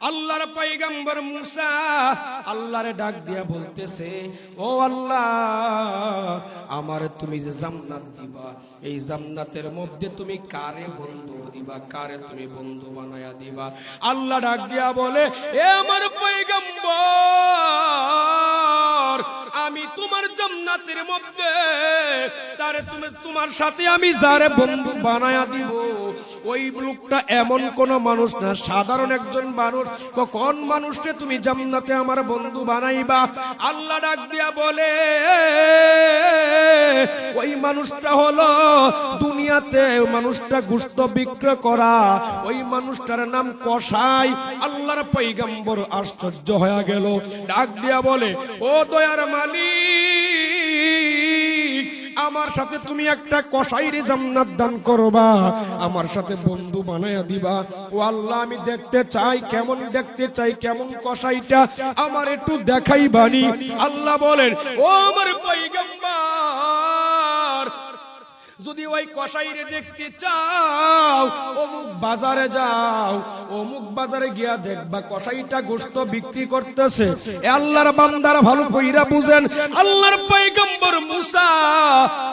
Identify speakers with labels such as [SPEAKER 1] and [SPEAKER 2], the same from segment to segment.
[SPEAKER 1] আল্লাহর পয়গম্বর মুসা আল্লাহরে ডাক দিয়া বলতেছে, ও আল্লাহ, আমার তুমি যে জান্নাত দিবা, এই জান্নাতের মধ্যে তুমি কারে বন্ধু দিবা, কারে তুমি বন্ধু বানায়া দিবা? আল্লাহ ডাক দিয়া বলে, এ আমার পয়গম্বর, আমি তোমার জান্নাতের মধ্যে তারে তোমার সাথে আমি যারে বন্ধু বানায়া দিব, ওই লোকটা এমন কোন মানুষ না, সাধারণ একজন মানুষ। কোন মানুষকে তুমি জান্নাতে আমার বন্ধু বানাইবা? আল্লাহ ডাক দিয়া বলে, ওই মানুষটা হলো দুনিয়াতে মানুষটা গোশত বিক্রয় করা, ওই মানুষটার নাম কসাই। আল্লাহর পয়গম্বর আশ্চর্য হয়ে গেল, ডাক দিয়া বলে, ও দয়ার মালিক, আমার সাথে তুমি একটা কসাইরে জান্নাত দান করবা, আমার সাথে বন্ধু বানায়া দিবা। ও আল্লাহ, আমি দেখতে চাই, কেমন দেখতে চাই, কেমন কসাইটা আমার একটু দেখাইবানি। আল্লাহ বলেন, ও আমার পয়গম্বর, যদি ওই কসাইরে দেখতে চাও, অমুক বাজারে যাও, অমুক বাজারে গিয়া দেখবা কসাইটা গোশত বিক্রি করতেছে। আল্লাহর বান্দারা ভালো কইরা বুঝেন, আল্লাহর পয়গম্বর মুসা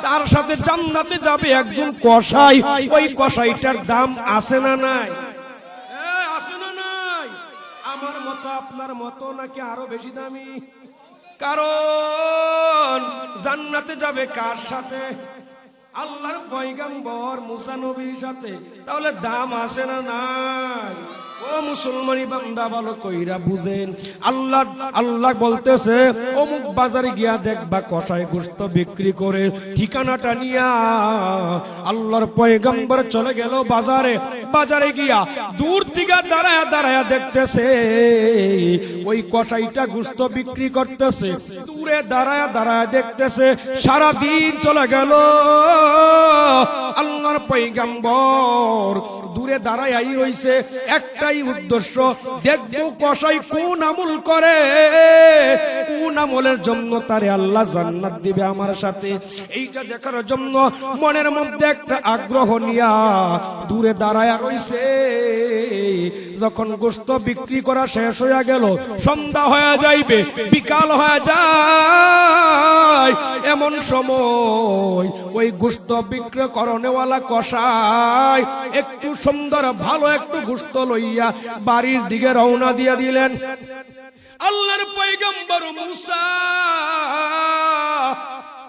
[SPEAKER 1] তার সাথে জান্নাতে যাবে একজন কসাই। ওই কসাইটার দাম আছে না নাই? আছে না নাই? আমার মতো আপনার মতো নাকি আরো বেশি দামি? কারণ জান্নাতে যাবে কার সাথে? আল্লাহর পয়গম্বর মুসা নবীর সাথে। তাহলে দাম আছে না নাই? ও মুসলমানি বান্দা ভালো কইরা বুঝেন, আল্লাহ বলতেছে, অমুক বাজারে গিয়া দেখবা কসাই গোশত বিক্রি করে। ঠিকানাটা নিয়া আল্লাহর পয়গম্বর চলে গেল বাজারে। বাজারে গিয়া দূর থেকে দাঁড়ায়া দাঁড়ায়া দেখতেছে ওই কসাইটা গোশত বিক্রি করতেছে। দূরে দাঁড়ায়া দাঁড়ায়া দেখতেছে। সারা দিন চলে গেল। আল্লাহর পয়গম্বর দূরে দাঁড়ায়াই রইছে, একটাই উদ্দেশ্য, দেখবো কসাই কোন আমল করে, কোন আমলের জন্য তারে আল্লাহ জান্নাত দিবে আমার সাথে। এইটা দেখার জন্য মনের মধ্যে একটা আগ্রহ নিয়া দূরে দাঁড়ায়া রইছে। যখন গোশত বিক্রি করা শেষ হয়ে গেল, সন্ধ্যা হয়ে যাইবে, বিকাল হয়ে যায়, এমন সময় ওই গোশত বিক্রি করনেওয়ালা কসাই একটু সুন্দর ভালো একটু গোশত লইয়া বাড়ির দিকে রওনা দিয়া দিলেন। আল্লাহর পয়গম্বর মুসা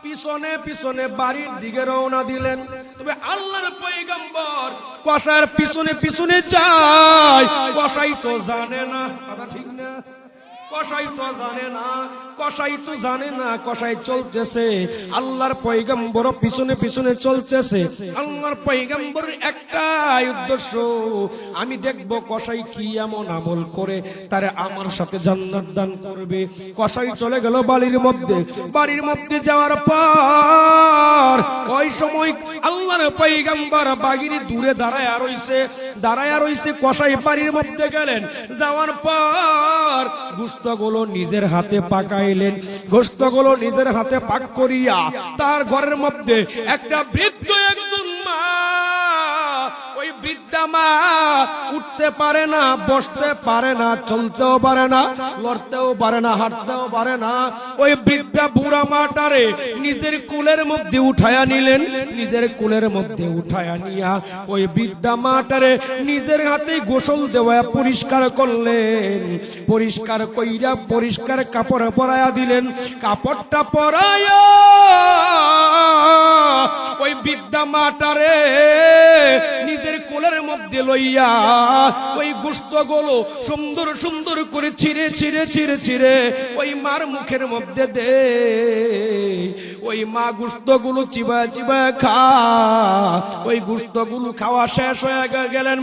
[SPEAKER 1] পিছনে পিছনে বাড়ির দিকে রওনা দিলেন। তবে আল্লাহর পয়গম্বর কসাইয়ের পিছনে পিছনে যায়। কসাই তো জানে না, কথা ঠিক না? কসাই তো জানে না, কসাই তো জানে না কসাই চলতেছে। আল্লাহর পয়গম্বর পিছনে পিছনে চলতেছে। আল্লাহর পয়গম্বর একটাই উদ্দেশ্য, আমি দেখব কসাই কি এমন আমল করে তারে আমার সাথে জান্নাত দান করবে। কসাই চলে গেল বাড়ির মধ্যে। বাড়ির মধ্যে যাওয়ার পর ওই সময় আল্লাহর পয়গম্বর বাগিরি দূরে দাঁড়ায়া রইছে। দাঁড়ায়া রইছে, কসাই বাড়ির মধ্যে গেলেন। যাওয়ার পর গোশতগুলো নিজের হাতে পাকাইলেন। গোশতগুলো নিজের হাতে পাক করিয়া তার ঘরের মধ্যে একটা বৃদ্ধ একজন মা, ওই বৃদ্ধা মা উঠতে পারে না, বসতে পারে না, চলতেও পারে না, লড়তেও পারে না, হাঁটতেও পারে না। ওই বৃদ্ধা বুড়া মাটারে নিজের কুলের মধ্যে উঠায়া নিলেন। নিজের কুলের মধ্যে উঠায়া নিয়া ওই বৃদ্ধা মাটারে নিজের হাতে গোসল দেওয়া পরিষ্কার করলেন। পরিষ্কার কইরা পরিষ্কার কাপড় পরায়া দিলেন। কাপড়টা পরায়া ওই বৃদ্ধা মাটারে নিজের কোলের মধ্যে লইয়া ওই গোশতগুলো সুন্দর সুন্দর করে ছিঁড়ে ছিঁড়ে ছিঁড়ে ছিঁড়ে ওই মার মুখের মধ্যে দে। ওই মা গোশতগুলো চিবায় চিবায় খা। ওই গোশতগুলো খাওয়া শেষ হয়ে গেলেন।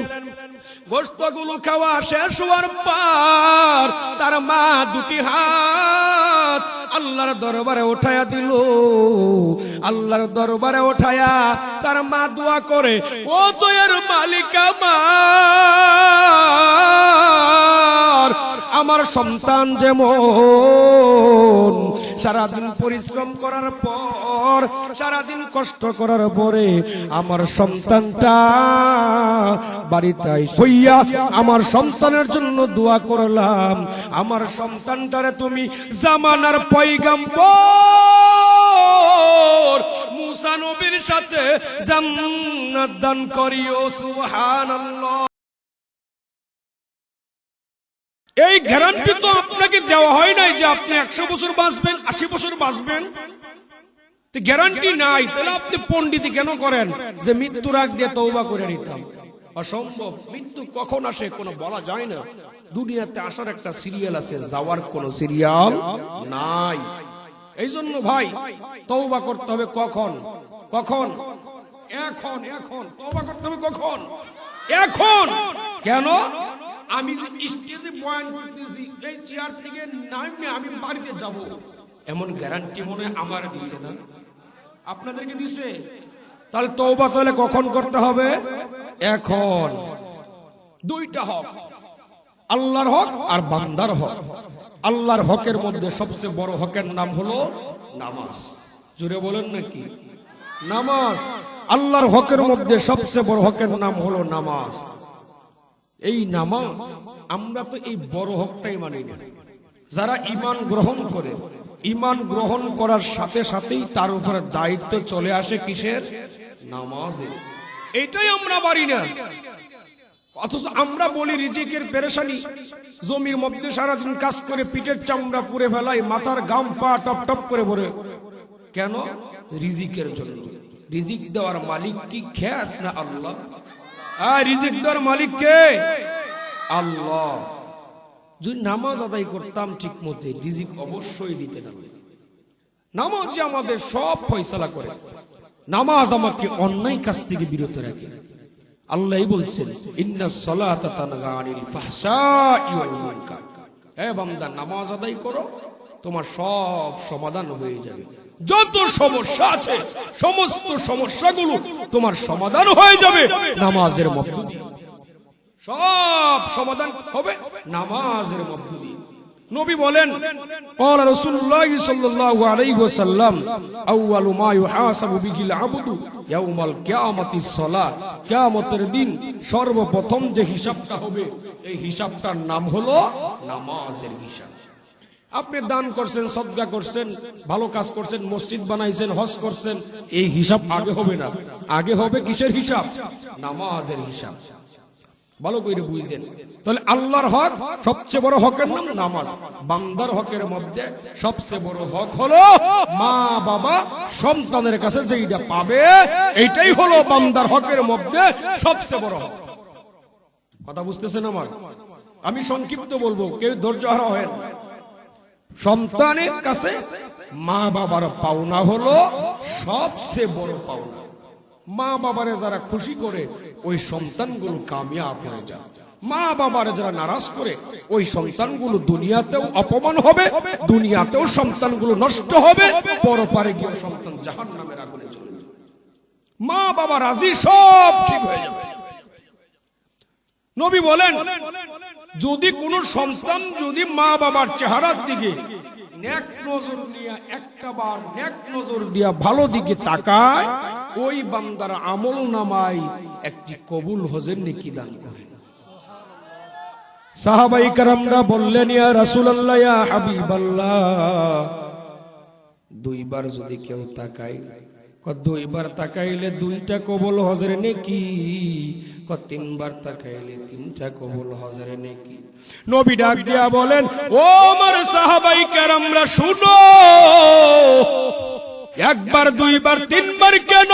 [SPEAKER 1] গোশতগুলো খাওয়া শেষ হওয়ার পর তার মা দুটি হাত আল্লাহর দরবারে উঠায়া দিল। আল্লাহর দরবারে উঠায়া তার মা দোয়া করে, ও দয়ার মালিক আমার, আমার সন্তান যেমন সারাদিন পরিশ্রম করার পর, সারাদিন কষ্ট করার পরে আমার সন্তানটা বাড়িতে হইয়া আমার সন্তানের জন্য দোয়া করলাম, আমার সন্তানটারে তুমি জামানার পয়গম্বর মুসা নবীর সাথে জান্নাত দান করিও। সুবহানাল্লাহ। এই গ্যারান্টি তো আপনাকে দেওয়া হয় নাই যে আপনি 100 বছর বাঁচবেন, 80 বছর বাঁচবেন, গ্যারান্টি নাই। তাহলে আপনি পণ্ডিতি কেন করেন যে মৃত্যুর আগ দিয়ে তওবা করে নিতাম? অসম্ভব। মৃত্যু কখন আসে কোনো বলা যায় না। দুনিয়াতে আসার একটা সিরিয়াল আছে, যাওয়ার কোন সিরিয়াল নাই। এই জন্য ভাই তওবা করতে হবে কখন? কখন? এখন। এখন তওবা করতে হবে কখন? এখন। কেন? আমি স্টেজে বয়ান করতেছি, এই চেয়ার থেকে নামে আমি বাড়িতে যাব, এমন গ্যারান্টি মনে আমার দিছে না, আপনাদেরকে দিছে? তাহলে তওবা তাহলে কখন করতে হবে? এখন। দুইটা হক, আল্লাহর হক আর বান্দার হক। আল্লাহর হকের মধ্যে সবচেয়ে বড় হকের নাম হলো নামাজ। জুড়ে বলেন নাকি? নামাজ। আল্লাহর হকের মধ্যে সবচেয়ে বড় হকের নাম হলো নামাজ। এই নামাজ আমরা তো এই বড় হকটাই মানি না। যারা ঈমান গ্রহণ করে, ঈমান গ্রহণ করার সাথে সাথেই তার উপরে দায়িত্ব চলে আসে কিসের? নামাজের। এটাই আমরা পারি না। অথচ আমরা বলি রিজিকের পেরেশানি, জমির মধ্যে সারাদিন কাজ করে পিঠের চামড়া পুড়ে ফেলাই, মাথার গাম পা টপ টপ করে ভরে। কেন? রিজিকের জন্য। রিজিক দেওয়ার মালিক কি খেত না আল্লাহ? রিজিক দেওয়ার মালিক কে? আল্লাহ। যদি নামাজ আদায় করতাম ঠিক মতে, রিজিক অবশ্যই দিতে হবে। নামাজ আমাদের সব ফয়সালা করে। নামাজ আমাকে অন্যায় কাজ থেকে বিরত রাখে। আল্লাহ বলছেন, ইন্নাস সালাতা তানহা আনিল ফাহশাই ওয়াল মুনকার। হে বান্দা, নামাজ আদায় করো, তোমার সব সমাধান হয়ে যাবে। যত সমস্যা আছে সমস্ত সমস্যাগুলো তোমার সমাধান হয়ে যাবে নামাজের মধ্য দিয়ে। সব সমাধান হবে নামাজের মধ্য দিয়ে। নবী বলেন, ক্বালা রাসূলুল্লাহ সাল্লাল্লাহু আলাইহি ওয়াসাল্লাম, আউয়ালু মা ইউহাসাবু বিহিল আবদু ইয়াউমাল কিয়ামাতিস সালাত। কিয়ামতের দিন সর্বপ্রথম যে হিসাবটা হবে, এই হিসাবটার নাম হলো নামাজের হিসাব। আপনি দান করছেন, সদকা করছেন, ভালো কাজ করছেন, মসজিদ বানাইছেন, হজ করছেন, এই হিসাব আগে হবে না। আগে হবে কিসের হিসাব? নামাজের হিসাব। ভালো করে বুঝছেন? তাহলে আল্লাহর হক সবচেয়ে বড় হকের নাম নামাজ। বান্দার হকের মধ্যে সবচেয়ে বড় হক হলো মা বাবা সন্তানের কাছে যেইটা পাবে, এইটাই হলো বান্দার হকের মধ্যে সবচেয়ে বড় হক। কথা বুঝতেছেন আমার? আমি সংক্ষিপ্ত বলবো, কেউ ধৈর্য হারা হয় না। সন্তানের কাছে মা বাবার পাওনা হলো সবচেয়ে বড় পাওনা। মা বাবারে যারা খুশি করে, ওই সন্তানগুলো কামিয়াব হয়ে যায়। মা বাবারে যারা নারাজ করে, ওই সন্তানগুলো দুনিয়াতেও অপমান হবে, দুনিয়াতেও সন্তানগুলো নষ্ট হবে, পরপারে গিয়ে সন্তান জাহান্নামের আগুনে চলে যাবে। মা বাবা রাজি, সব ঠিক হয়ে যাবে। নবী বলেন, যদি কোন সন্তান যদি মা বাবার চেহারার দিকে নেক নজর দিয়া, একটা বার নেক নজর দিয়া ভালো দিকে তাকায়, ওই বান্দার আমল নামায় একটি কবুল হজের নেকি দান করে। সাহাবাই কেরামরা বললেন, ইয়া রাসূলুল্লাহ, ইয়া হাবিবাল্লাহ, দুইবার যদি কেউ তাকায়, দুইবার তাকাইলে 2টা কবুল হজের নেকি, 3বার তাকাইলে 3টা কবুল হজের নেকি। নবী ডাক দিয়া বলেন, ও আমার সাহাবাই কেরামরা শুনো, একবার, দুইবার, 3বার কেন?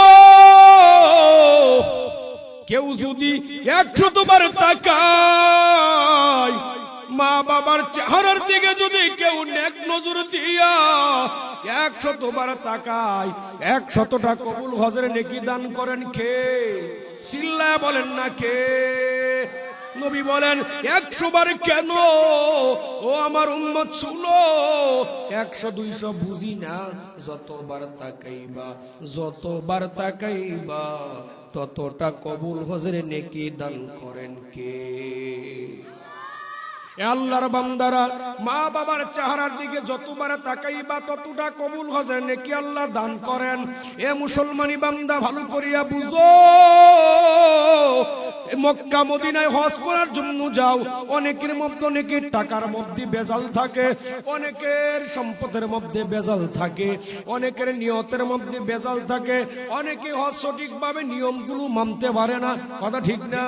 [SPEAKER 1] কেউ যদি 100 বার তাকায়, মা বাবার চেহারার দিকে যদি কেউ নেক নজর দিয়া 100 বার তাকায়, 100টা কবুল হজের নেকি দান করেন কে? চিল্লায়া বলেন না কে? নবী বলেন, 100 বার কেন? ও আমার উম্মত শুনো, 100 200 বুঝি না, যতবার তাকাইবা ততটা কবুল হজের নেকি দান করেন কে? আল্লাহর বান্দারা, মা বাবার চেহারার দিকে যতবার তাকাইবা ততটা কবুল হজের নেকি আল্লাহ দান করেন। এ মুসলমানি বান্দা ভালো করিয়া বুঝো, মক্কা মদিনায় হজ করার জন্য যাও, অনেকের মধ্যে অনেকের টাকার মধ্যে বেজাল থাকে, অনেকের সম্পদের মধ্যে বেজাল থাকে, অনেকের নিয়তের মধ্যে বেজাল থাকে, অনেকে হজ সঠিকভাবে নিয়মগুলো মানতে পারে না, কথা ঠিক না?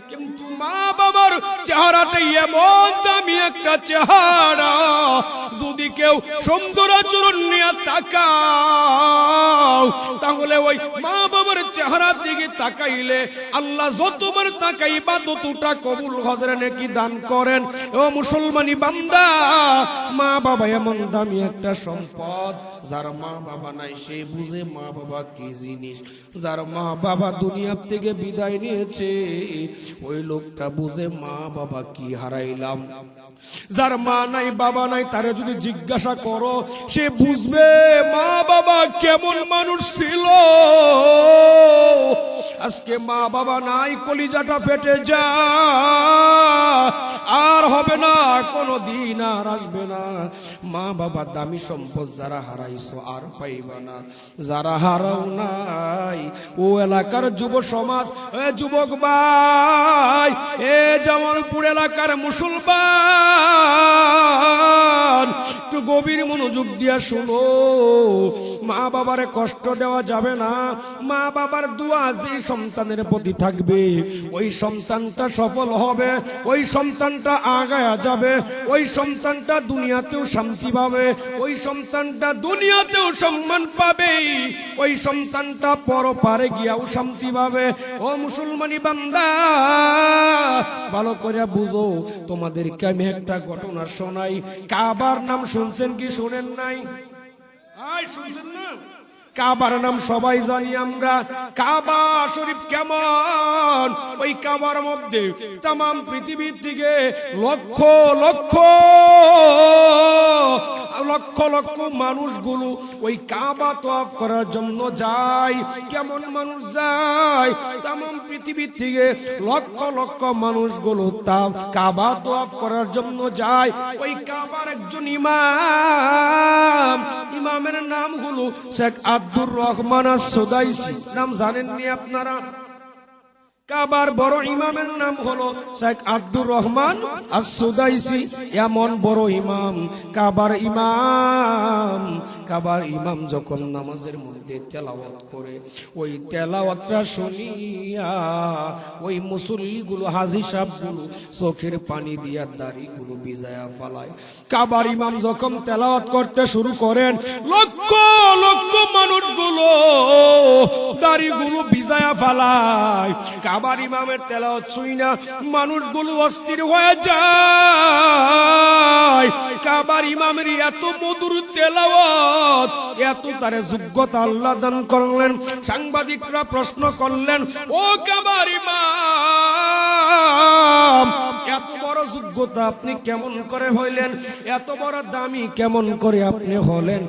[SPEAKER 1] কিন্তু মা বাবার চেহারাটাই এমন দামি একটা চেহারা, যদি কেউ সুন্দর আচরণ নিয়ে তাকাও তাহলে ওই মা বাবার চেহারার দিকে তাকাইলে আল্লাহ যতবার তাকাইবা ততটা কবুল হজের নেকি দান করেন। ও মুসলমানি বান্দা, মা বাবা এমন দামি একটা সম্পদ, যার মা বাবা নাই সে বুঝে মা বাবা কি জিনিস। যার মা বাবা দুনিয়া থেকে বিদায় নিয়েছে ওই লোকটা বুঝে মা বাবা কি হারাইলাম। যার মা নাই বাবা নাই তারে যদি জিজ্ঞাসা করো সে বুঝবে মা বাবা কেমন মানুষ ছিল। আজকে মা বাবা নাই, কলিজাটা ফেটে যায়, আর হবে না, কোনদিন আর আসবে না। মা বাবা দামি সম্পদ, যারা হারাইছো আর পাইবা না। যারা হারাও নাই ও এলাকার যুব সমাজ, যুবক ভাই, এ জামালপুর এলাকার মুসলমান, একটু গভীর মনোযোগ দিয়া শুনো। মা বাবারে কষ্ট দেওয়া যাবে না। মা বাবার দোয়া যে সন্তানের প্রতি থাকবে ওই সন্তানটা সফল হবে, ওই সন্তানটা আগায়া যাবে, ওই সন্তানটা দুনিয়াতেও শান্তি পাবে, ওই সন্তানটা দুনিয়াতেও সম্মান পাবে, ওই সন্তানটা পরপারে গিয়াও শান্তি পাবে। ও মুসলমানি বান্দা, ভালো করে বুঝো। তোমাদেরকে আমি একটা ঘটনা শোনাই। কাবার নাম শুনছেন কি শুনেন নাই? শুনছেন না? কাবার নাম সবাই জানি আমরা। কাবা শরীফ কেমন? ওই কাবার মধ্যে তামাম পৃথিবীর থেকে লক্ষ লক্ষ লক্ষ লক্ষ মানুষগুলো ওই কাবা তওয়াফ করার জন্য যায়। কেমন মানুষ যায়? তামাম পৃথিবীর থেকে লক্ষ লক্ষ মানুষগুলো কাবা তওয়াফ করার জন্য যায়। ওই কাবার একজন ইমাম, ইমামের নাম হলো শেখ আব্দুর রহমান আস-সুদাইসি। নাম জানেননি আপনারা? কাবার বড় ইমামের নাম হলো শেখ আব্দুর রহমান আস-সুদাইসি। এমন বড় ইমাম, কাবার ইমাম। কাবার ইমাম যখন নামাজের মধ্যে তেলাওয়াত করে, ওই তেলাওয়াতটা শুনিয়া ওই মুসল্লিগুলো, হাজী সাহেবগুলো চোখের পানি দিয়া দাড়িগুলো ভিজায়া ফালায়। কাবার ইমাম যখন তেলাওয়াত করতে শুরু করেন, লক্ষ লক্ষ মানুষগুলো দাড়িগুলো ভিজায়া ফালায়। কাবার ইমামের তেলাওয়াত শুইনা মানুষগুলো অস্থির হয়ে যায়। কাবার ইমামের এত মধুর তেলাওয়াত, এত তারে যোগ্যতা আল্লাহ দান করলেন। সাংবাদিকরা প্রশ্ন করলেন, ও কাবার ইমাম, এত বড় যোগ্যতা আপনি কেমন করে হইলেন? এত বড় দামি কেমন করে আপনি হলেন?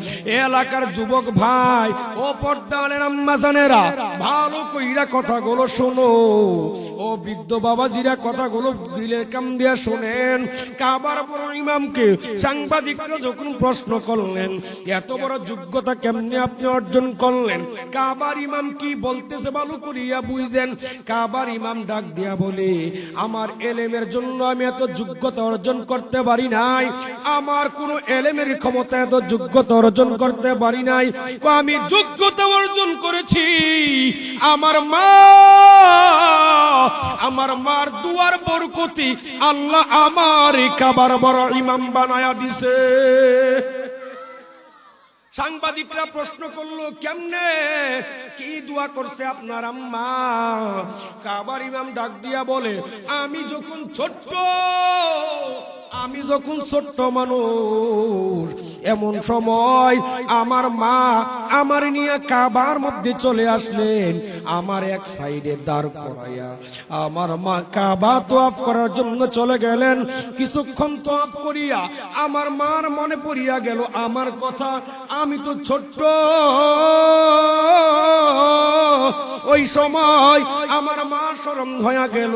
[SPEAKER 1] এলাকার যুবক ভাই ও পর্দানের আম্মা জানেরা, ভালো কইরা কথাগুলো শোনো। ও বৃদ্ধ বাবাজিরা কথাগুলো দিলের কাম দিয়া শোনেন। কাবার বড় ইমামকে সাংবাদিকরা যখন প্রশ্ন করলেন, এত বড় যোগ্যতা কেমনে আপনি অর্জন করলেন? কাবার ইমাম কি বলতেছে ভালো করিয়া বুঝেন। কাবার ইমাম ডাক দিয়া বলে, আমার এলেমের জন্য আমি এত যোগ্যতা অর্জন করতে পারি নাই, আমার কোন এলেমের ক্ষমতা এত যোগ্যতা অর্জন করতে পারি নাই। আমি যোগ্যতা অর্জন করেছি আমার মার দুয়ার বরকতি আল্লাহ আমার কাবার বড় ইমাম বানায়া দিছে। সাংবাদিকরা প্রশ্ন করলো, কেমনে, কি দোয়া করছে আপনার আম্মা? কাবার ইমাম ডাক দিয়া বলে, আমি যখন ছোট্ট মানুষ, এমন সময় আমার মা আমার নিয়ে কাবার মধ্যে চলে আসলেন। আমার এক সাইডে দাঁড় করাইয়া আমার মা কাবা তওয়াফ করার জন্য চলে গেলেন। কিছুক্ষণ তওয়াফ করিয়া আমার মার মনে পড়িয়া গেল আমার কথা, আমি তো ছোট্ট। ও ওই সময় আমার মা শরম হয়ে গেল,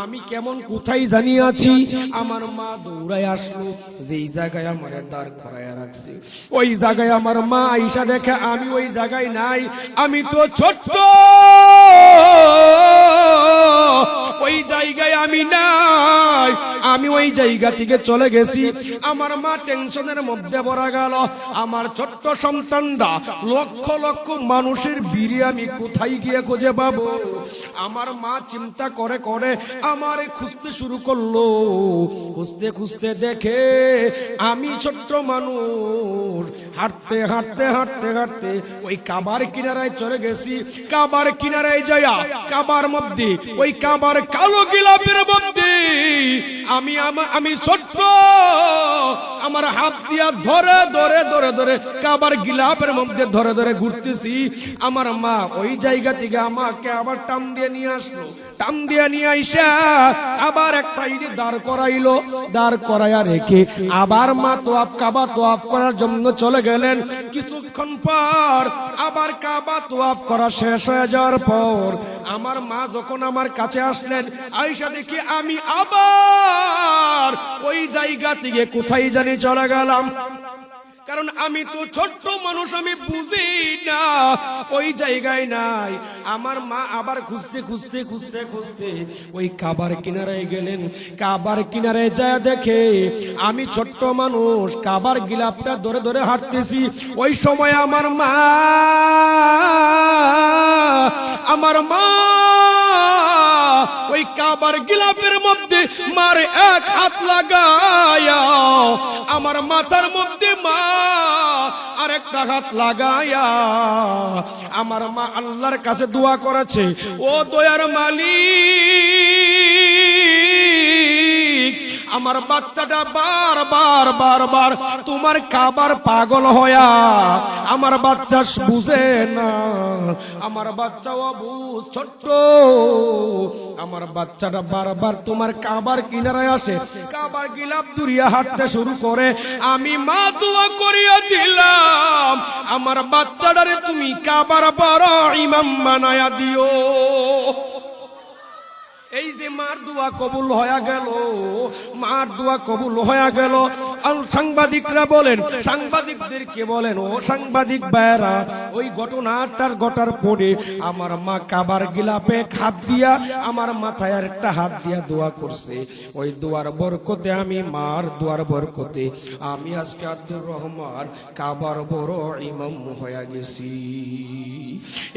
[SPEAKER 1] আমি কেমন কোথায় জানি আছি। আমার মা দৌড়ায় আসলো, যেই জায়গায় আমার দাঁড় করায় রাখছে ওই জায়গায় আমার মা আইসা দেখে আমি ওই জায়গায় নাই, আমি তো ছোট্ট, ওই জায়গায় আমি নাই, আমি ওই জায়গা থেকে চলে গেছি। আমার মা টেনশনের মধ্যে পড়া গেল, আমার ছোট্ট সন্তানটা লক্ষ লক্ষ মানুষের ভিড়ে আমি কোথায় গিয়ে খুঁজে পাবো। আমার মা চিন্তা করে করে আমার খুঁজতে শুরু করলো, খুঁজতে খুঁজতে দেখে আমি ছোট্ট মানুষ হাঁটতে হাঁটতে হাঁটতে হাঁটতে ওই কাবার কিনারায় চলে গেছি। কাবার কিনারায় যায়া কাবার মধ্যে ওই কাবার কালো গিলাপের মধ্যে আমি ছোট্ট আমার হাত দিয়া ধরে ধরে ধরে ধরে কাবার গিলাপের মধ্যে ধরে ধরে ঘুরতেছি। আমার মা ওই জায়গা থেকে আমাকে আবার টান দিয়ে নিয়ে আসলো, টান দিয়ে নিয়ে আইসা আবার এক সাইডে দাঁড় করাইলো, দাঁড় করাইয়া রেখে আবার মা তোয়াফ কাবা তোয়াফ করার জন্য চলে গেলেন। কিছুক্ষণ পর আবার কাবা তোয়াফ করা শেষ হয়ে যাওয়ার পর আমার মা যখন আমার কাছে আসলেন, আইসা দেখি আমি আবার ওই জায়গা থেকে কোথায় জানি চলে গেলাম। কারণ আমি তো ছোট্ট মানুষ, আমি বুঝি না ওই জায়গায় নাই। আমার মা আবার খুঁজতে খুঁজতে খুঁজতে খুঁজতে ওই কাবার কিনারায় গেলেন। কাবার কিনারায় যায় দেখে আমি ছোট্ট মানুষ কাবার গিলাপটা ধরে ধরে হাঁটতেছি। ওই সময় আমার মা ওই কাবার গিলাপের মধ্যে মার এক হাত লাগায়া আমার মাথার মধ্যে মা আরেকটা হাত লাগায়া আমার মা আল্লাহর কাছে দোয়া করেছে, ও দয়ার মালিক, আমার বাচ্চাটা বারবার বারবার তোমার কাবার পাগল হয়া আমার বাচ্চা বুঝে না, আমার বাচ্চা অবুঝ ছোট্ট, আমার বাচ্চাটা বারবার তোমার কাবার কিনারায় আসে, কাবার গিলাপ দুরিয়া হাঁটতে শুরু করে। আমি মা দোয়া করিয়া দিলাম আমার বাচ্চাটারে তুমি কাবার বড় ইমাম বানায়া দিও। এই যে মার দোয়া কবুল হয়ে গেল, মার দোয়া কবুল হয়ে গেল। সাংবাদিকরা বলেন, সাংবাদিকদেরকে বলেন, ও সাংবাদিক ভাইরা, ওই ঘটনাটার ঘটার পরে আমার মা কাবার গিলাপে হাত দিয়া আমার মাথায় আর একটা হাত দিয়া দোয়া করছে। ওই দোয়ার বরকতে আমি মার দোয়ার বরকতে আমি আজকে আব্দুর রহমান কাবার বড় ইমাম হয়ে গেছি।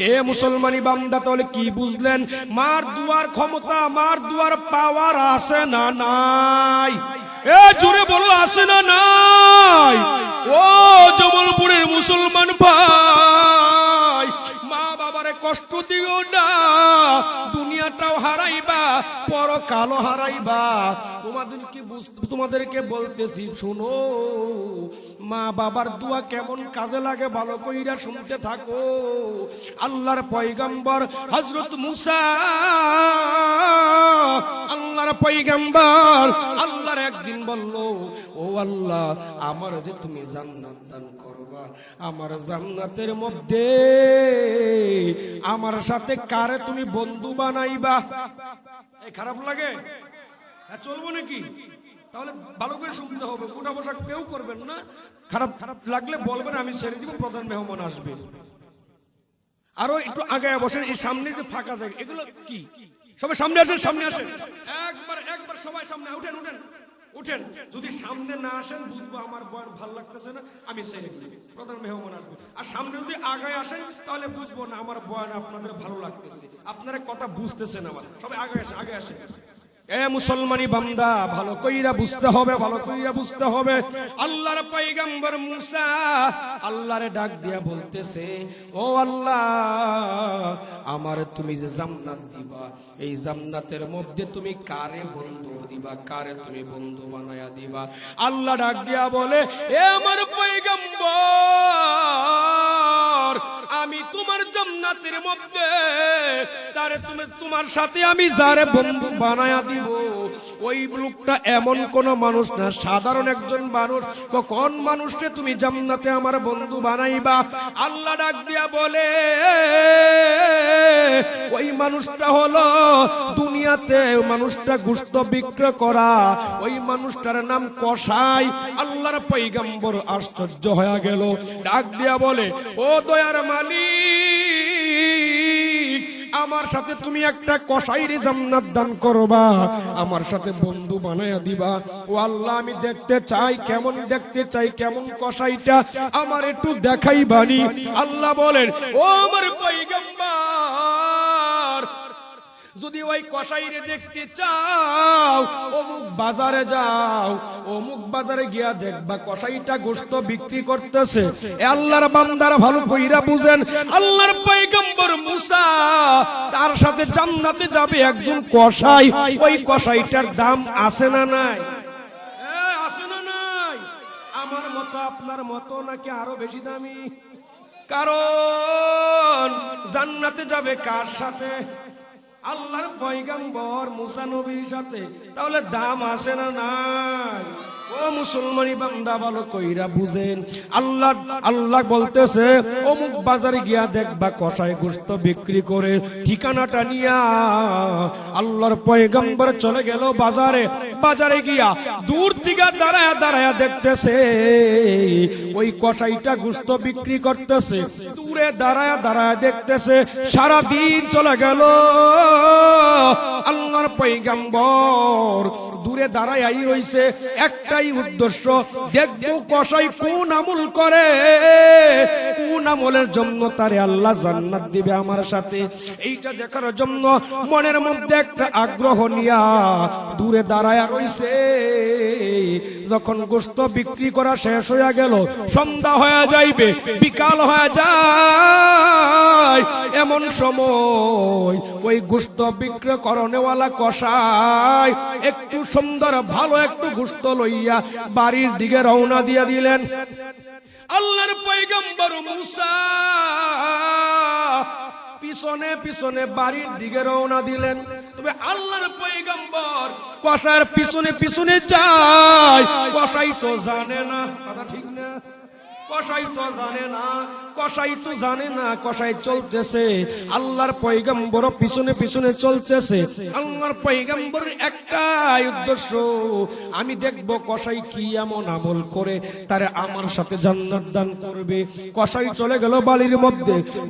[SPEAKER 1] এ মুসলমানি বান্দা, তাহলে কি বুঝলেন? মার দোয়ার ক্ষমতা, মার দোয়ার পাওয়ার আছে না নাই? এ জুড়ে বলো, আছে না নাই? ও জবলপুরের মুসলমান ভাই, মা বাবারে কষ্ট দিও না, দুনিয়াটাও হারাইবা, পরকালও হারাইবা। তোমাদেরকে বলতেছি, শুনো, মা বাবার দোয়া কেমন কাজে লাগে ভালো কইরা শুনতে থাকো। আল্লাহর পয়গম্বর হযরত মুসা, আল্লাহর পয়গম্বর আল্লাহর একদিন বলল, ও আল্লাহ, আমার যে তুমি জান্নাত দান করবা, আমার জান্নাতের মধ্যে আমার সাথে কারে তুমি বন্ধু বানাইবা? এই খারাপ লাগে? হ্যাঁ, চলবো নাকি? তাহলে ভালো করে শুনতে হবে, উঠা বসা কেউ করবেন না। খারাপ খারাপ লাগলে বলবেন, আমি ছেড়ে দিব, প্রধান মেহমান আসবে। আরো একটু আগে বসেন, এই সামনে যে ফাঁকা জায়গা, এগুলো কি? সবাই সামনে আসেন, সামনে আসেন, একবার সবাই সামনে উঠেন, উঠেন, উঠেন। যদি সামনে না আসেন বুঝবো আমার বয়ান ভালো লাগতেছে না, আমি ছেড়ে দিই, প্রধান মেহমান আসবে। আর সামনে যদি আগায় আসেন তাহলে বুঝবো না আমার বয়ান আপনাদের ভালো লাগতেছে, আপনারা কথা বুঝতেছেন আমার। সবাই আগে আসেন, আগে আসেন। এ মুসলমানি বান্দা, ভালো কইরা বুঝতে হবে, ভালো কইরা বুঝতে হবে। আল্লাহর পয়গম্বর মুসা আল্লাহরে ডাক দিয়া বলতেছে, ও আল্লাহ, আমার তুমি যে জান্নাত দিবা, এই জান্নাতের মধ্যে তুমি কারে বন্ধু দিবা, কারে তুমি বন্ধু বানায়া দিবা? আল্লাহ ডাক দিয়া বলে, এ আমার পয়গম্বর, আমি তোমার জান্নাতের মধ্যে তারে তুমি তোমার সাথে আমি যারে বন্ধু বানায়া দিব, ওই লোকটা এমন কোন মানুষ না, সাধারণ একজন মানুষ। কোন মানুষকে তুমি জান্নাতে আমার বন্ধু বানাইবা? আল্লাহ ডাক দিয়া বলে, ওই মানুষটা হলো দুনিয়াতে মানুষটা গোশত বিক্রি করা, ওই মানুষটার নাম কসাই। আল্লাহর পয়গম্বর আশ্চর্য হয়ে গেল, ডাক দিয়া বলে, ও দয়ার মালিক, আমার সাথে তুমি একটা কসাইরে জান্নাত দান করবা, আমার সাথে বন্ধু বানায়া দিবা। ও আল্লাহ, আমি দেখতে চাই, কেমন দেখতে চাই, কেমন কসাইটা আমার একটু দেখাইবানি। আল্লাহ বলেন, ও আমার পয়গম্বর, যদি ওই কসাইরে দেখতে চাও, অমুক বাজারে যাও, অমুক বাজারে গিয়া দেখবা কসাইটা গোশত বিক্রি করতেছে। আল্লাহর বান্দারা ভালো কইরা বুঝেন, আল্লাহর পয়গম্বর মুসা তার সাথে জান্নাতে যাবে একজন কসাই। ওই কসাইটার দাম আছে না নাই? আছে না নাই? আমার মতো আপনার মতো নাকি আরো বেশি দামি? কারণ জান্নাতে যাবে কার সাথে? আল্লাহর পয়গম্বর মুসা নবীর সাথে। তাহলে দাম আছে না নাই? ও মুসলমানি বান্দা ভালো কইরা বুঝেন, আল্লাহ বলতেছে, অমুক বাজারে গিয়া দেখবা কসাই গোশত বিক্রি করে। ঠিকানাটা নিয়া আল্লাহর পয়গম্বর চলে গেল বাজারে গিয়া দূর থেকে দাঁড়ায়া দাঁড়ায়া দেখতেছে ওই কসাইটা গোশত বিক্রি করতেছে। দূরে দাঁড়ায়া দাঁড়ায়া দেখতেছে। সারা দিন চলে গেল, আল্লাহর পয়গম্বর দূরে দাঁড়ায়াই রইছে, একটাই উদ্দেশ্য, দেখবো কসাই কোন আমল করে, কোন আমলের জন্য তারে আল্লাহ জান্নাত দিবে আমার সাথে। এইটা দেখার জন্য মনের মধ্যে একটা আগ্রহ নিয়া দূরে দাঁড়ায়া রইছে। যখন গোশত বিক্রি করা শেষ হয়ে গেল, সন্ধ্যা হয়ে যাইবে, বিকাল হয়ে যায়, এমন সময় ওই গোশত বিক্রি করনেওয়ালা কসাই একটু সুন্দর ভালো একটু গোশত লইয়া বাড়ির দিকে রওনা দিয়া দিলেন। আল্লাহর পয়গম্বর মুসা পিছনে পিছনে বাড়ির দিকে রওনা দিলেন। তবে আল্লাহর পয়গম্বর কসাইয়ের পিছনে পিছনে যায়, কসাই তো জানে না, কথা ঠিক না? কসাই তো জানে না, কসাই চলতেছে, আল্লাহর পয়গম্বর পিছনে পিছনে চলতেছে। আল্লাহর পয়গম্বরের একটাই উদ্দেশ্য, আমি দেখব কসাই কি এমন আমল করে তারে আমার সাথে জান্নাত দান করবে। কসাই চলে গেল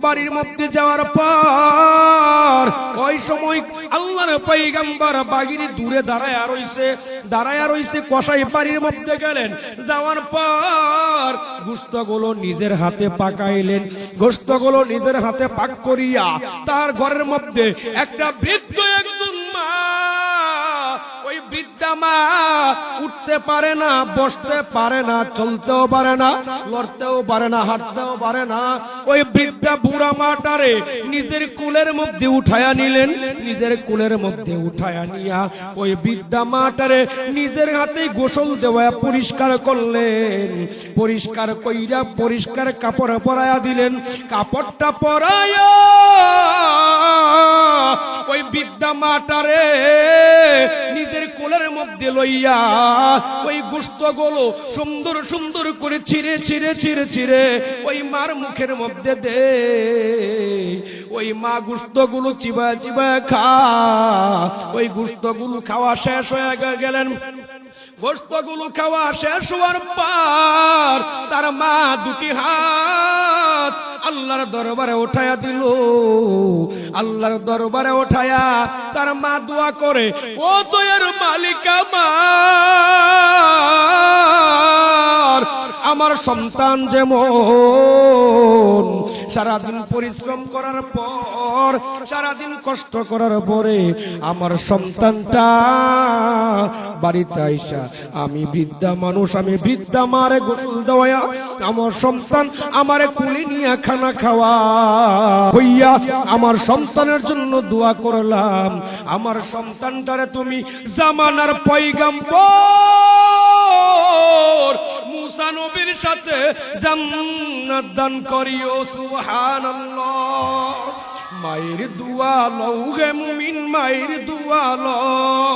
[SPEAKER 1] বাড়ির মধ্যে যাওয়ার পর ওই সময় আল্লাহর পয়গম্বর বাগির দূরে দাঁড়ায়া রইছে। কসাই বাড়ির মধ্যে গেলেন, যাওয়ার পর গোশতগুলো নিজের হাতে পাকাইলেন। গোশতগুলো নিজের হাতে পাক করিয়া তার ঘরের মধ্যে একটা বৃদ্ধ একজন মা, ওই বৃদ্ধা মা উঠতে পারে না, বসতে পারে না, চলতেও পারে না, লড়তেও পারে না, হাঁটতেও পারে না। ওই বৃদ্ধা বুড়া মাটারে নিজের কুলের মধ্যে উঠায়া নিলেন। নিজের কুলের মধ্যে উঠায়া নিয়া ওই বৃদ্ধা মাটারে নিজের হাতে গোসল দেওয়া পরিষ্কার করলেন। পরিষ্কার কইরা পরিষ্কার কাপড় পরায়া দিলেন। কাপড়টা পরায়া ওই বৃদ্ধা মাটারে নিজের কোলের মধ্যে লইয়া ওই গোশতগুলো সুন্দর সুন্দর করে ছিঁড়ে ওই মার মুখের মধ্যে দে। ওই মা গোশতগুলো চিবা খা। ওই গোশতগুলো খাওয়া শেষ হয়ে গেলেন। গোশতগুলো খাওয়া শেষ হওয়ার পর তার মা দুটি হাত আল্লাহর দরবারে উঠায়া দিল। আল্লাহর দরবারে উঠায়া তার মা দোয়া করে, ও দয়ার মালিক আমার সন্তান যেমন সারাদিন পরিশ্রম করার পর, সারাদিন কষ্ট করার পরে আমার সন্তানটা বাড়িতে আইসা, আমি বৃদ্ধা মানুষ, আমি বৃদ্ধা মারে গোসল দেওয়া, আমার সন্তান আমারে কুলি নিয়ে খানা খাওয়া হইয়া আমার সন্তানের জন্য দোয়া করলাম। আমার সন্তানটারে তুমি জামানার পয়গম্বর মুসা নবীর সাথে জান্নাত দান করিও সুবহানাল্লাহ। মায়ের দোয়া লও হে মুমিন, মায়ের দোয়া লও,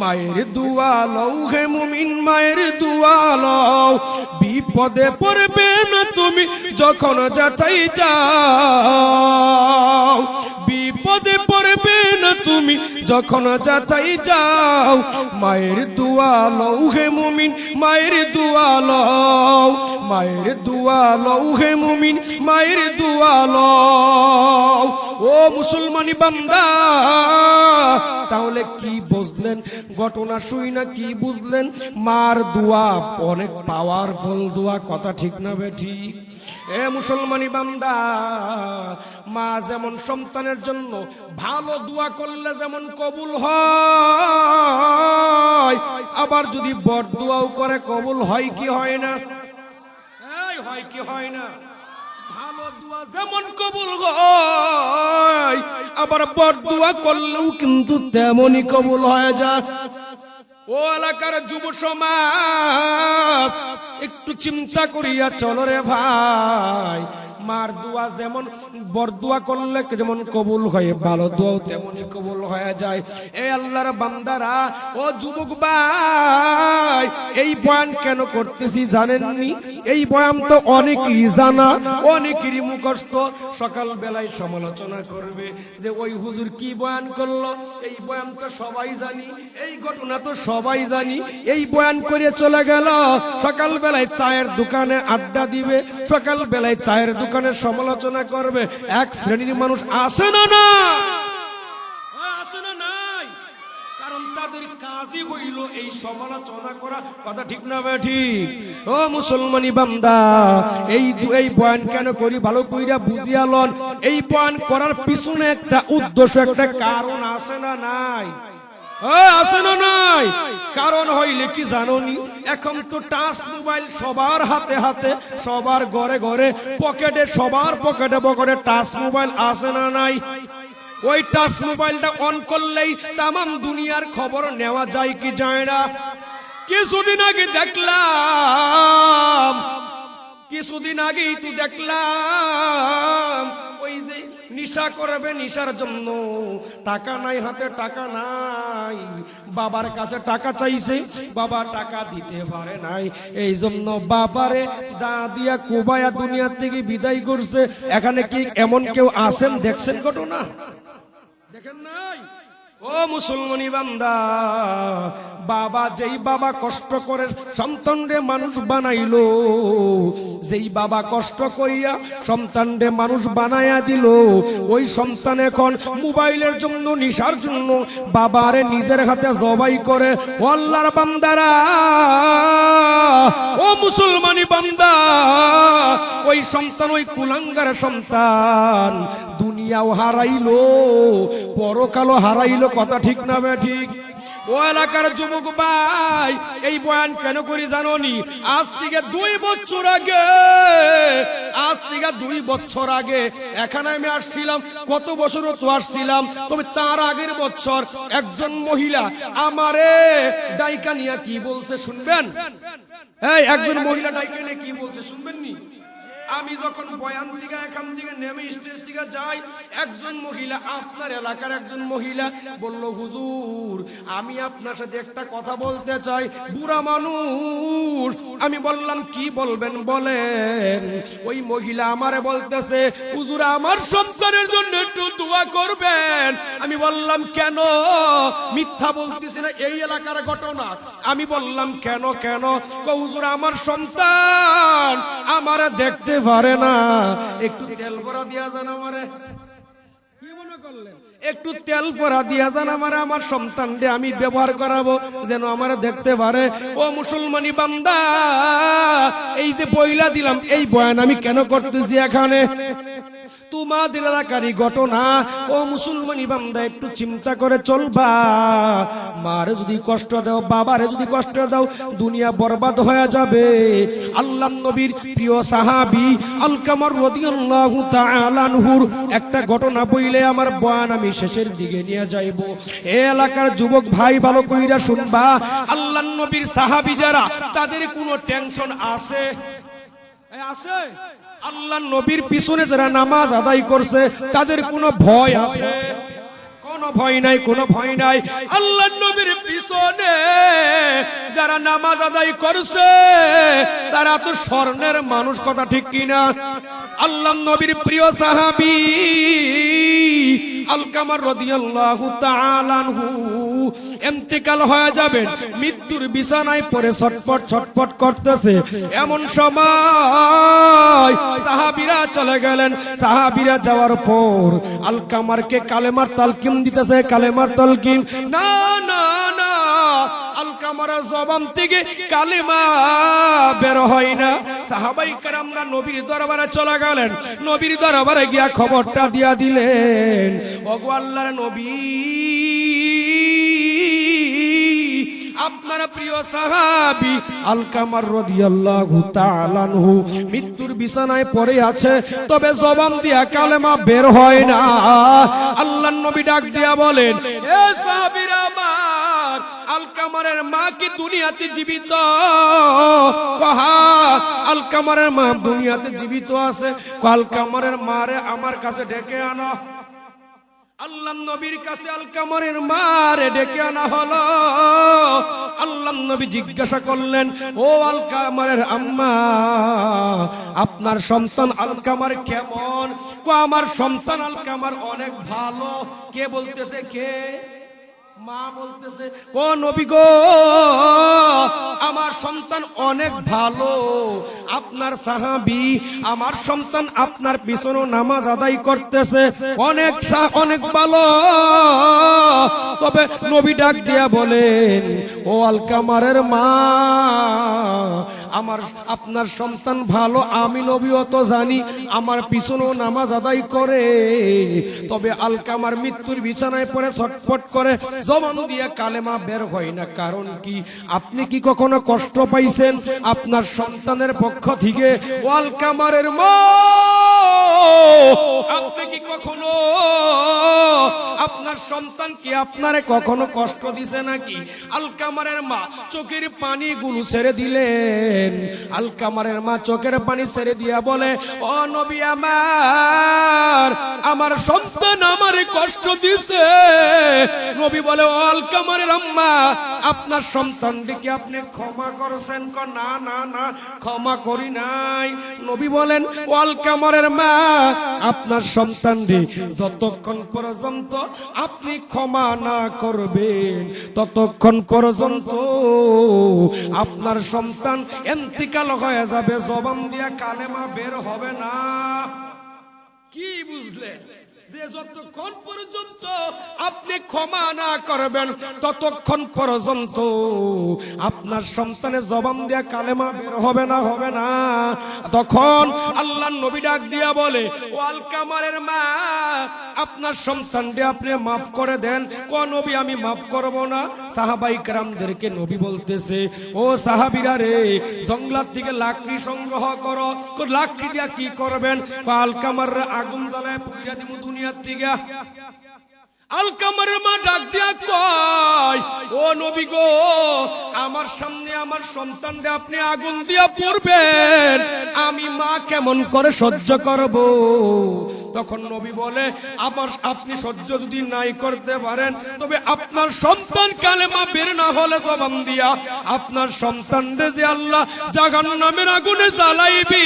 [SPEAKER 1] মায়ের দোয়া লও হে মুমিন, মায়ের দোয়া লও। বিপদে পড়বে না তুমি যখন যাতাই যাও, বিপদে পড়বে না তুমি যখন যাতাই যাও। মায়ের দোয়া লও হে মুমিন, মায়ের দোয়া লও, মায়ের দোয়া লও হে মুমিন, মায়ের দোয়া লও। ও মুসলমানি বান্দা, তাহলে কি বুঝলেন? ঘটনা শুই না কি বুঝলেন? মার দোয়া অনেক পাওয়ারফুল দোয়া, কথা ঠিক না বেঠিক? এ মুসলমানি বান্দা, মা যেমন সন্তানের জন্য ভালো দোয়া করলে যেমন কবুল হয়, আবার যদি বদ দোয়াও করে কবুল হয় কি হয় না? হয় কি হয় না? ভালো দোয়া যেমন কবুল হয়, আবার বদ দোয়া করলেও কিন্তু তেমনই কবুল হয়ে যায়। ও এলাকার যুব সমাজ, একটু চিন্তা করিয়া চলো রে ভাই। মার দোয়া যেমন বরদোয়া করলে যেমন কবুল হয়, ভালো দোয়াও তেমনই কবুল হয়ে যায়। এই আল্লাহর বান্দারা, ও যুবক ভাই, এই বয়ান কেন করতেছি জানেননি? এই বয়ান তো অনেকেরই জানা, অনেকেরই মুখস্থ। সকাল বেলায় সমালোচনা করবে যে ওই হুজুর কি বয়ান করলো, এই বয়ান তো সবাই জানি, এই ঘটনা তো সবাই জানি। এই বয়ান করে চলে গেল, সকাল বেলায় চায়ের দোকানে আড্ডা দিবে, সকাল বেলায় চায়ের দোকানের সমালোচনা করবে। এক শ্রেণীর মানুষ আছে না না? আছে না নাই? কারণ তাদের কাজই হইল এই সমালোচনা করা, কথা ঠিক না বেঠিক? ও মুসলমানি বান্দা, এই বয়ান কেন করি ভালো কইরা বুঝিয়া লন। এই বয়ান করার পিছনে একটা উদ্দেশ্য, একটা কারণ আছে না নাই? আছে না নাই? কারণ হইলে কি জানোনি? এখন তো টাচ মোবাইল সবার হাতে হাতে, সবার ঘরে ঘরে, পকেটে, সবার পকেটে পকেটে টাচ মোবাইল আছে না নাই? ওই টাচ মোবাইলটা অন করলেই তামাম দুনিয়ার খবর নেওয়া যায় কি যায় না? কিছুদিন আগে দেখলাম, কিছুদিন আগেই তো দেখলাম, ওই যে নিশা করবে, নিশার জন্য টাকা নাই, হাতে টাকা নাই, বাবার কাছে টাকা চাইছে, বাবা টাকা দিতে পারে নাই, এই জন্য বাবারে দা দিয়া কোবায়া দুনিয়া থেকে বিদায় করছে। এখানে কি এমন কেউ আছেন? দেখছেন ঘটনা? দেখেন নাই? ও মুসলমানি বান্দা, বাবা, যেই বাবা কষ্ট করে সন্তানরে মানুষ বানাইলো, যেই বাবা কষ্ট করিয়া সন্তানরে মানুষ বানাইয়া দিল, ওই সন্তান এখন মোবাইলের জন্য, নিশার জন্য বাবারে নিজের হাতে জবাই করে। ও আল্লাহর বান্দারা, ও মুসলমানি বান্দা, ওই সন্তান, ওই কুলাঙ্গার সন্তান দুনিয়াও হারাইলো, পরকালও হারাইলো, কথা ঠিক না বেঠিক? ও এলাকার যুবক ভাই, এই বয়ান কেন করি জানোনি? আজ থেকে 2 বছর আগে, আজ থেকে 2 বছর আগে এখানে আমি আসছিলাম। কত বছরও তো আসছিলাম, তবে তার আগের বছর একজন মহিলা আমারে ডাইকা নিয়া কি বলছে শুনবেন? এই একজন মহিলা ডাইকা নিয়ে কি বলছে শুনবেন নি? আমি যখন বয়ান থেকে এখান থেকে নেমে স্টেজ থেকে যাই, একজন মহিলা, আপনার এলাকার একজন মহিলা বলল, হুজুর আমি আপনার সাথে একটা কথা বলতে চাই। বুড়া মানুষ। আমি বললাম কি বলবেন বলেন। ওই মহিলা আমারে বলতেছে, হুজুর আমার সন্তানের জন্য একটু দোয়া করবেন। আমি বললাম কেন? মিথ্যা বলতেছি না, এই এলাকার ঘটনা। আমি বললাম কেন কেন? হুজুর আমার সন্তান আমারে দেখতে পারে না, একটু তেল ভরা দিয়া যান আমারে। কি মনে করলেন? একটু তেল ভরা দিয়া যান আমারে, আমার সন্তানকে আমি ব্যবহার করাবো যেন আমারে দেখতে পারে। ও মুসলমানি বান্দা, এই যে বইলা দিলাম, এই বয়ান আমি কেন করতেছি এখানে? তোমাদের এলাকারই ঘটনা। ও মুসলমানি বান্দা, একটু চিন্তা করে চলবা। মারে যদি কষ্ট দাও, বাবারে যদি কষ্ট দাও, দুনিয়া বরবাদ হয়ে যাবে। আল্লাহর নবীর প্রিয় সাহাবী আলকামা রাদিয়াল্লাহু তাআলা আনহুর একটা ঘটনা বইলে আমার বয়ান আমি শেষের দিকে নিয়ে যাইব। এই এলাকার যুবক ভাই ভালো কইরা শুনবা। আল্লাহর নবীর সাহাবী যারা, তাদের কোনো টেনশন আছে? আছে? আল্লাহ নবীর পিছনে যারা নামাজ আদায় করছে তাদের কোনো ভয় আছে? কোনো ভয় নাই, কোনো ভয় নাই। আল্লাহ নবীর পিছনে যারা নামাজ আদায় করছে তারা তো স্বর্ণের মানুষ, কথা ঠিক কিনা? আল্লাহ নবীর প্রিয় সাহাবী আলকামা রাদিয়াল্লাহু তাআলা আনহু ইন্তেকাল হয়ে যাবেন, মৃত্যুর বিছানায় পড়ে ছটফট ছটফট করতেছে। এমন সময় সাহাবীরা চলে গেলেন। সাহাবীরা যাওয়ার পর আলকামারকে কালেমার তালকিন দিতেছে, কালেমার তালকিন। না না না, আলকামার জবান থেকে কালেমা বের হয় না। সাহাবাই কেরামরা নবীর দরবারে চলে গেলেন। নবীর দরবারে গিয়া খবরটা দিয়া দিলেন, ওগো আল্লাহর নবী, আপনার প্রিয় সাহাবী আলকামা রাদিয়াল্লাহু তাআলা আনহু মৃত্যুর বিছানায় পড়ে আছে, তবে জবান দিয়া কালেমা বের হয় না। আল্লাহর নবী ডাক দিয়া বলেন, এ সাহাবীরা আমার, আলকামারের মা কি দুনিয়াতে জীবিত? আলকামারের মা দুনিয়াতে জীবিত আছে। আলকামারের মারে আমার কাছে ডেকে আনো। আল্লাহ নবীর কাছে আলকামারের মারে ডেকে আনা হলো। আল্লাহ নবী জিজ্ঞাসা করলেন, ও আলকামারের আম্মা, আপনার সন্তান আলকামার কেমন? আমার সন্তান আলকামার অনেক ভালো। কে বলতেছে? কে? মা বলতেছে, ও নবী গো, আমার সন্তান অনেক ভালো। আপনার সাহাবী আমার সন্তান আপনার পিছনে নামাজ আদায় করতেছে, অনেক ভালো। তবে নবী ডাক দিয়া বলেন, ও আলকামারের মা, আপনার সন্তান ভালো, আমি নবীও তো জানি, আমার পিছনেও নামাজ আদায় করে। তবে আলকামার মৃত্যুর বিছানায় পড়ে ছটফট করে, জবান দিয়ে কালেমা বের হয় না। কারণ কি? আপনি কি কখনো কষ্ট পাইছেন আপনার সন্তানের পক্ষ থেকে? ও আলকামারের মা, আপনি কি কখনো আপনার সন্তান কি আপনারে কখনো কষ্ট দিছে নাকি? আলকামারের মা চোখের পানি গুলো ছেড়ে দিলেন। আলকামারের মা চোখের পানি ছেড়ে দিয়া বলে, ও নবী আমার সন্তান আমারে কষ্ট দিছে। নবী বলে, ও আলকামারের আম্মা, আপনার সন্তানটিকে আপনি ক্ষমা করেছেন? না না না, ক্ষমা করি নাই। নবী বলেন, ও আলকামারের মা, আপনার সন্তানটি যতক্ষণ পর্যন্ত আপনি ক্ষমা না করবেন ততক্ষণ পর্যন্ত আপনার সন্তান ইন্তিকাল হয়ে যাবে, জবান দিয়া কালেমা বের হবে না। কি বুঝলেন? যে যতক্ষণ পর্যন্ত আপনি ক্ষমা না করবেন ততক্ষণ পর্যন্ত আপনার সন্তানের জবান দিয়া কালেমা বের হবে না, হবে না। তখন আল্লাহর নবী ডাক দিয়া বলে, ও আলকামারের মা, আপনার সন্তানকে আপনি মাফ করে দেন। ও নবী, আমি মাফ করব না। সাহাবাই কেরামদেরকে নবী বলতেছে, ও সাহাবীরা রে, জঙ্গলার থেকে লাকড়ি সংগ্রহ করো। লাকড়ি দিয়া কি করবেন? আলকামার আগুন জ্বালায় পুড়িয়ে দিব দুনিয়ার থেকে। আলকামারের মা ডাক দিয়া কয়, ও নবী গো, আমার সামনে আমার সন্তানকে আপনি আগুন দিয়া পড়বেন, আমি মা কেমন করে সহ্য করব? তখন নবী বলে, আপনি সহ্য যদি নাই করতে পারেন তবে আপনার সন্তান কালেমা বের না হলে জবান দিয়া আপনার সন্তানকে যে আল্লাহ জাহান্নামের আগুনে জ্বালাইবি,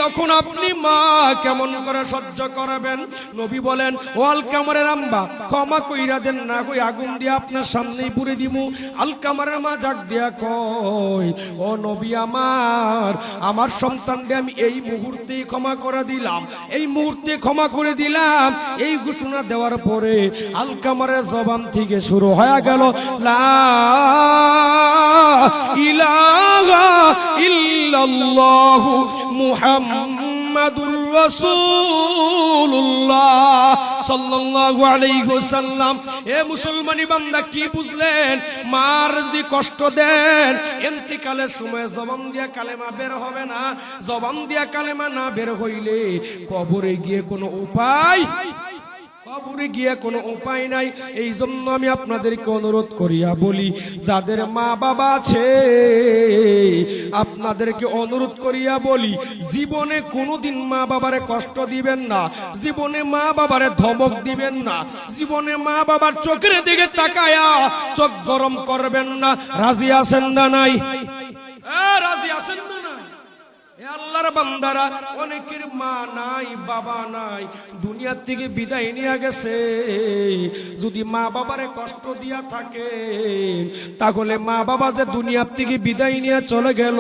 [SPEAKER 1] তখন আপনি মা কেমন করে সহ্য করবেন? নবী বলেন, ও আলকামারের আম্মা, ক্ষমা কইরা দেন না, কই আগুন দিয়ে আপনার সামনেই পুড়ে দিমু। আলকামারের মা ডাক দিয়া কয়, ও নবী আমার সন্তানকে আমি এই মুহূর্তে ক্ষমা করে দিলাম, এই মুহূর্তে ক্ষমা করে দিলাম। এই ঘোষণা দেওয়ার পরে আলকামারের জবান থেকে শুরু হয়ে গেল, লা ইলাহা ইল্লাল্লাহু মুহাম্মাদুর রাসূলুল্লাহ সাল্লাল্লাহু আলাইহি ওয়াসাল্লাম। এ মুসলমানি বান্দা, কি বুঝলেন? মার যদি কষ্ট দেন, ইন্তিকালের সময় জবান দিয়া কালেমা বের হবে না। জবান দিয়া কালেমা না বের হইলে কবরে গিয়ে কোনো উপায় নাই। এই জন্য আমি আপনাদেরকে অনুরোধ করিয়া বলি, যাদের মা বাবা আছে আপনাদেরকে অনুরোধ করিয়া বলি, জীবনে কোনোদিন মা বাবারে কষ্ট দিবেন না, জীবনে মা বাবারে ধমক দিবেন না, জীবনে মা বাবার চোখের দিকে তাকায়া চোখ গরম করবেন না। রাজি আছেন না নাই? রাজি আছেন না নাই? আল্লাহর বান্দারা, অনেকের মা নাই, বাবা নাই, দুনিয়ার থেকে বিদায় নিয়ে গেছে। যদি মা বাবারে কষ্ট দিয়া থাকে, তাহলে মা বাবা যে দুনিয়ার থেকে বিদায় নিয়ে চলে গেল,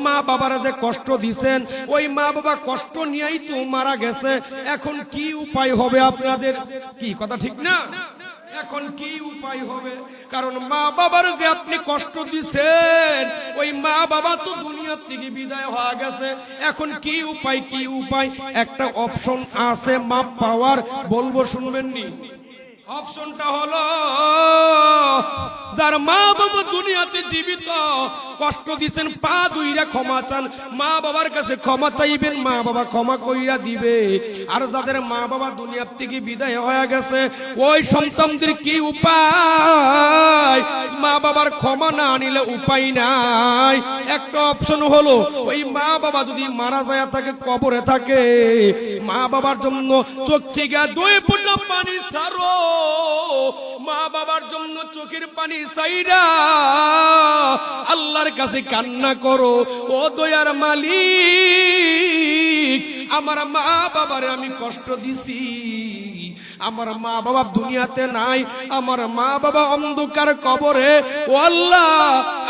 [SPEAKER 1] মা বাবারা যে কষ্ট দিছেন, ওই মা বাবা কষ্ট নিয়েই তো মারা গেছে। এখন কি উপায় হবে আপনাদের? কি কথা ঠিক না? এখন কি উপায় হবে? কারণ মা বাবার যে আপনি কষ্ট দিছেন, ওই মা বাবা তো দুনিয়ার থেকে বিদায় হয়ে গেছে। এখন কি উপায়? কি উপায়? একটা অপশন আছে মাপ পাওয়ার, বলবো, শুনবেন নি? অপশনটা হলো, যার মা বাবা দুনিয়াতে জীবিত, কষ্ট দিচ্ছেন, পা দুইরা ক্ষমা চান, মা বাবার কাছে ক্ষমা চাইবেন, মা বাবা ক্ষমা কইরা দিবে। আর যাদের মা বাবা দুনিয়ার থেকে বিদায় হয়ে গেছে, ওই সন্তানদের কি উপায়? মা বাবার ক্ষমা না নিলে উপায় নাই। একটা অপশন হলো, ওই মা বাবা যদি মারা যায় থাকে, কবরে থাকে, মা বাবার জন্য চোখ থেকে 2 ফোঁটা পানি ছাড়ো, মা বাবার জন্য চোখের পানি চাইরা আল্লাহর কাছে কান্না করো, ও দয়ার মালিক, আমার মা বাবারে আমি কষ্ট দিছি, আমার মা বাবা দুনিয়াতে নাই, আমার মা বাবা অন্ধকার কবরে, ও আল্লাহ,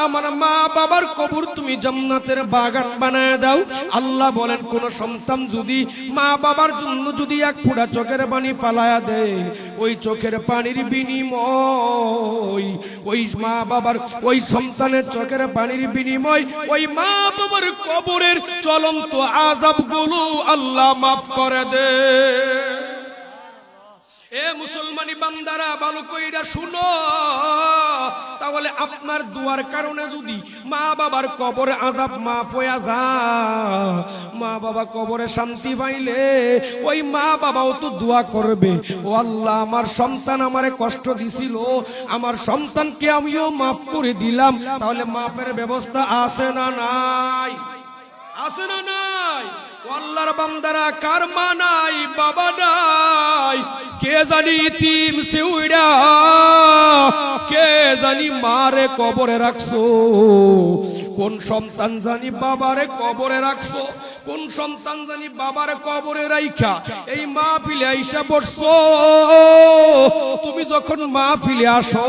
[SPEAKER 1] আমার মা বাবার কবর তুমি জান্নাতের বাগান বানায় দাও। আল্লাহ বলেন, কোন সন্তান যদি মা বাবার জন্য যদি 1 ফোঁটা চোখের পানি ফালায়া দেয়, ওই চোখের পানির বিনিময়, ওই মা বাবার, ওই সন্তানের চোখের পানির বিনিময়, ওই মা বাবার কবরের চলন্ত আযাবগুলো আল্লাহ মাফ করে দে। এ মুসলমানি বান্দারা, ভালো কইরা শুনো, তাহলে আপনার দুয়ার কারণে যদি মা বাবার কবরে আযাব মাফ হইয়া যায়, মা বাবা কবরে শান্তি পাইলে, ওই মা বাবাও তো দোয়া করবে, ও আল্লাহ, আমার সন্তান আমারে কষ্ট দিছিল, আমার সন্তানকে আমিও মাফ করে দিলাম। তাহলে মাফের ব্যবস্থা আছে না নাই? আছে না নাই? আল্লাহর বান্দারা, কার মা নাই, বাবা নাই, কে জানি ইতিম সিউড়া, কে জানি মারে কবরে রাখছো, কোন সন্তান জানি বাবারে কবরে রাখছো, কোন সন্তান জানি বাবার কবরে রাইখা এই মাহফিলে আইসা বসছো। তুমি যখন মাহফিলে আসো,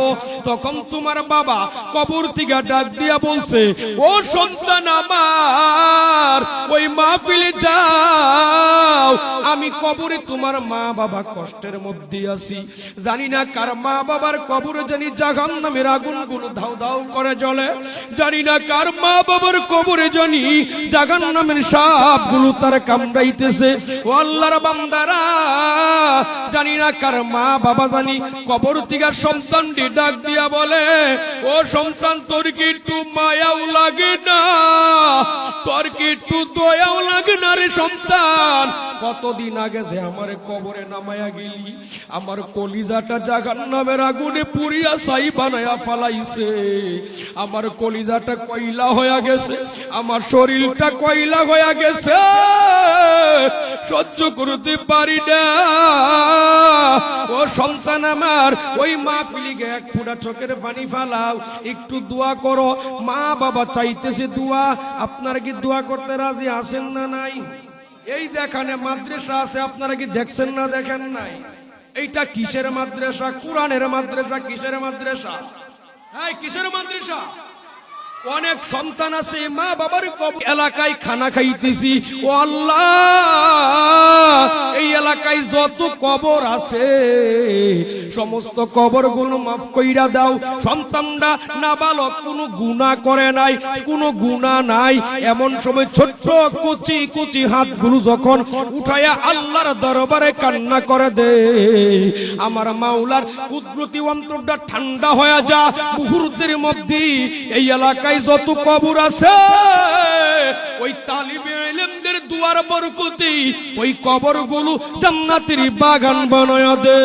[SPEAKER 1] তখন তোমার বাবা কবর থেকে ডাক দিয়া বলছে, ও সন্তান আমার, ওই মাহফিলে যাও, আমি কবরে তোমার মা বাবা কষ্টের মধ্যে আছি। জানি না কার মা বাবার কবরে জানি জাহান্নামের আগুনগুলো ধাউ ধাউ করে জ্বলে, জানি না কার মা বাবার কবরে জানি জাহান্নামের সাপগুলো তার কামড়াইতেছে। ও আল্লাহর বান্দারা, জানি না কার মা বাবা জানি কবর থেকে সন্তানটি ডাক দিয়া বলে, ও সন্তান, তোর কি একটু মায়াও লাগে না? তোর কি একটু দয়াও লাগে না রে সন্তান? কতদিন আগে যে আমার কবরে নামায়া গেলি, আমার কলিজাটা জাহান্নামের আগুনে পুড়িয়া ছাই বানায়া ফালাইছে, আমার কলিজাটা কয়লা হয়ে গেছে, আমার শরীরটা কয়লা হয়ে গেছে, সহ্য করতে পারি না। ও সন্তান আমার, ওই মাহফিলে 1 ফোঁটা চোখের পানি ফালাও, একটু দোয়া করো। মা বাবা চাইতেছে দোয়া, আপনারা কি দোয়া করতে রাজি আছেন না নাই? এই যেখানে মাদ্রাসা আছে, আপনারা কি দেখছেন না দেখেন নাই? এইটা কিসের মাদ্রাসা? কোরআনের মাদ্রাসা। কিসের মাদ্রাসা? হ্যাঁ, কিসের মাদ্রাসা? অনেক সন্তান আছে মা বাবার কবর এলাকায় খানা খাইতেছি, ও আল্লাহ, এই এলাকায় যত কবর আছে সমস্ত কবরগুলো মাফ কইরা দাও। সন্তানরা নাবালক, কোনো গুনাহ করে নাই, কোনো গুনাহ নাই, এমন সময় ছোট্ট কুচি কুচি হাতগুলো যখন উঠায়া আল্লাহর দরবারে কান্না করে দে, আমার মাওলার কুদরতি অন্তরটা ঠান্ডা হয়ে যা। মুহূর্তের মধ্যে এই এলাকায় যত কবর আছে, ওই তালিবে ইলমদের দুয়ার বরকতে ওই কবরগুলো জান্নাতের বাগান বানায়া দে।